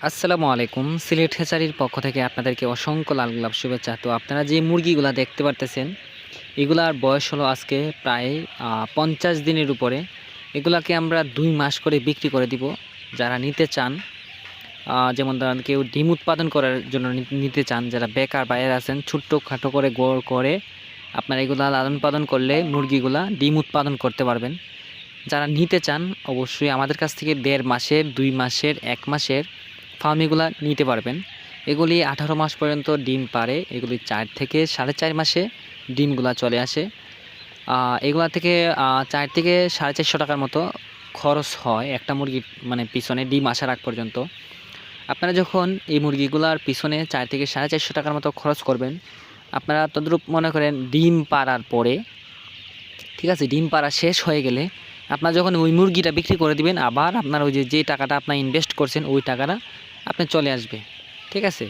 আসসালামু আলাইকুম। সিলেট হ্যাচারির পক্ষ থেকে আপনাদেরকে অসংখ্য লাল গোলাপ শুভেচ্ছা। তো আপনারা যে মুরগিগুলা দেখতে পারতেছেন, এগুলার বয়স হলো আজকে প্রায় ৫০ দিনের উপরে। এগুলাকে আমরা ২ মাস করে বিক্রি করে দিব। যারা নিতে চান, যেমন ধরেন কেউ ডিম উৎপাদন করার জন্য নিতে চান, যারা বেকার বাইরে আছেন, ছোট্টখাটো করে গোড় করে আপনারা এগুলা লালন পালন করলে মুরগিগুলা ডিম উৎপাদন করতে পারবেন। যারা নিতে চান অবশ্যই আমাদের কাছ থেকে ১.৫ মাসের, ২ মাসের, ১ মাসের ফার্মিগুলা নিতে পারবেন। এগুলি ১৮ মাস পর্যন্ত ডিম পাড়ে। এগুলি ৪ থেকে ৪.৫ মাসে ডিমগুলা চলে আসে। এগুলা থেকে ৪ থেকে ৪৫০ টাকার মতো খরচ হয় একটা মুরগির মানে পিছনে ডিম আসার আগ পর্যন্ত। আপনারা যখন এই মুরগিগুলার পিছনে ৪ থেকে ৪৫০ টাকার মতো খরচ করবেন, আপনারা তদ্রূপ মনে করেন ডিম পাড়ার পরে, ঠিক আছে, ডিম পাড়া শেষ হয়ে গেলে আপনারা যখন ওই মুরগিটা বিক্রি করে দিবেন, আবার আপনার ওই যে টাকাটা আপনার ইনভেস্ট করছেন ওই টাকাটা আপনার চলে আসবে। ঠিক আছে?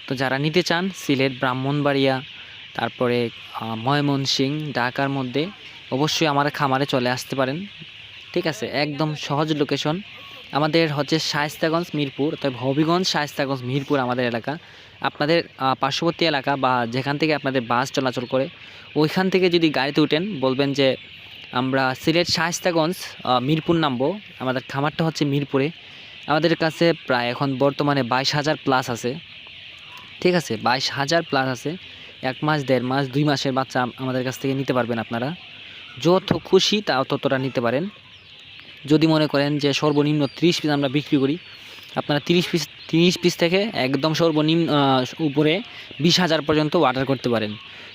তো যারা নিতে চান সিলেট, ব্রাহ্মণবাড়িয়া, তারপরে ময়মনসিংহ, ঢাকার মধ্যে অবশ্যই আমার খামারে চলে আসতে পারেন। ঠিক আছে? একদম সহজ লোকেশন। আমাদের হচ্ছে শায়েস্তাগঞ্জ, মিরপুর। তবে হবিগঞ্জ, শায়েস্তাগঞ্জ, মিরপুর আমাদের এলাকা। আপনাদের পার্শ্ববর্তী এলাকা বা যেখান থেকে আপনাদের বাস চলাচল করে, ওইখান থেকে যদি গাড়িতে উঠেন বলবেন যে আমরা সিলেট শায়েস্তাগঞ্জ মিরপুর নামবো। আমাদের খামারটা হচ্ছে মিরপুরে। আমাদের কাছে প্রায় এখন বর্তমানে ২২,০০০ প্লাস আছে। ঠিক আছে? ২২,০০০ প্লাস আছে। ১ মাস, ১.৫ মাস, ২ মাসের বাচ্চা আমাদের কাছ থেকে নিতে পারবেন আপনারা। যত খুশি ততটা নিতে পারেন। যদি মনে করেন যে সর্বনিম্ন ৩০ পিস আমরা বিক্রি করি, আপনারা ৩০ পিস থেকে একদম সর্বনিম্ন উপরে ২০,০০০ পর্যন্ত অর্ডার করতে পারেন।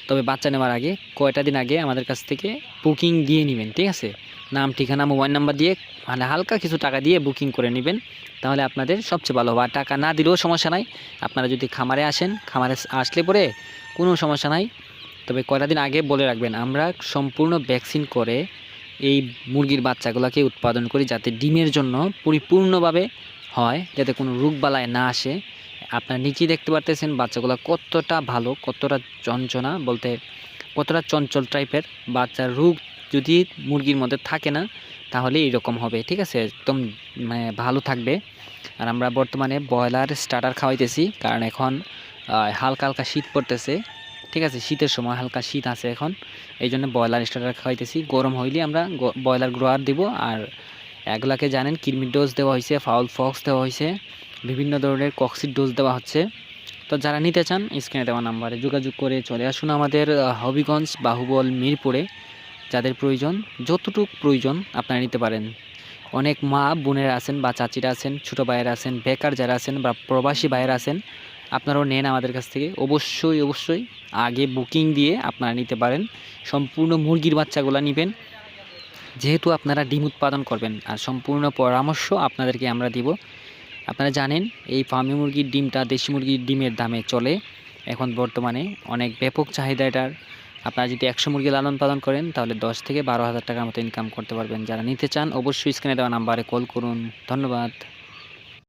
তবে বাচ্চা নেওয়ার আগে কয়টা দিন আগে আমাদের কাছ থেকে বুকিং দিয়ে নেবেন। ঠিক আছে? নাম, ঠিকানা, মোবাইল নাম্বার দিয়ে মানে হালকা কিছু টাকা দিয়ে বুকিং করে নেবেন। তাহলে আপনাদের সবচেয়ে ভালো হবে। আর টাকা না দিলেও সমস্যা নাই। আপনারা যদি খামারে আসেন, খামারে আসলে পরে কোনো সমস্যা নাই। তবে কয়টা দিন আগে বলে রাখবেন, আমরা সম্পূর্ণ ভ্যাকসিন করে এই মুরগির বাচ্চাগুলোকে উৎপাদন করি যাতে ডিমের জন্য পরিপূর্ণভাবে হয়, যাতে কোনো রোগবালাই না আসে। আপনারা নিজেই দেখতে পারতেছেন বাচ্চাগুলো কতটা ভালো, কতটা চঞ্চনা বলতে কতটা চঞ্চল টাইপের। বাচ্চার রোগ যদি মুরগির মধ্যে থাকে না তাহলে এইরকম হবে। ঠিক আছে? একদম মানে ভালো থাকবে। আর আমরা বর্তমানে ব্রয়লার স্টার্টার খাওয়াইতেছি, কারণ এখন হালকা হালকা শীত পড়তেছে। ঠিক আছে? শীতের সময় হালকা শীত আছে এখন, এই জন্য ব্রয়লার স্টার্টার খাওয়াইতেছি। গরম হইলে আমরা ব্রয়লার গ্রোয়ার দিব। আর এগুলাকে জানেন কৃমির ডোজ দেওয়া হয়েছে, ফাউল ফক্স দেওয়া হয়েছে, বিভিন্ন ধরনের কক্সির ডোজ দেওয়া হচ্ছে। তো যারা নিতে চান স্ক্রিনে দেওয়া নাম্বারে যোগাযোগ করে চলে আসুন আমাদের হবিগঞ্জ, বাহুবল, মিরপুরে। যাদের প্রয়োজন, যতটুকু প্রয়োজন আপনারা নিতে পারেন। অনেক মা বোনেরা আছেন বা চাচিরা আছেন, ছোটো ভাইয়েরা আছেন, বেকার যারা আছেন বা প্রবাসী ভাইয়েরা আছেন, আপনারাও নেন আমাদের কাছ থেকে। অবশ্যই আগে বুকিং দিয়ে আপনারা নিতে পারেন। সম্পূর্ণ মুরগির বাচ্চাগুলো নেবেন, যেহেতু আপনারা ডিম উৎপাদন করবেন। আর সম্পূর্ণ পরামর্শ আপনাদেরকে আমরা দিব। আপনারা জানেন এই ফার্মি মুরগির ডিমটা দেশি মুরগির ডিমের দামে চলে এখন বর্তমানে, অনেক ব্যাপক চাহিদা এটার। আপনারা যদি ১০০ মুরগি লালন পালন করেন তাহলে ১০ থেকে ১২,০০০ টাকার মতো ইনকাম করতে পারবেন। যারা নিতে চান অবশ্যই স্ক্রিনে দেওয়া নাম্বারে কল করুন। ধন্যবাদ।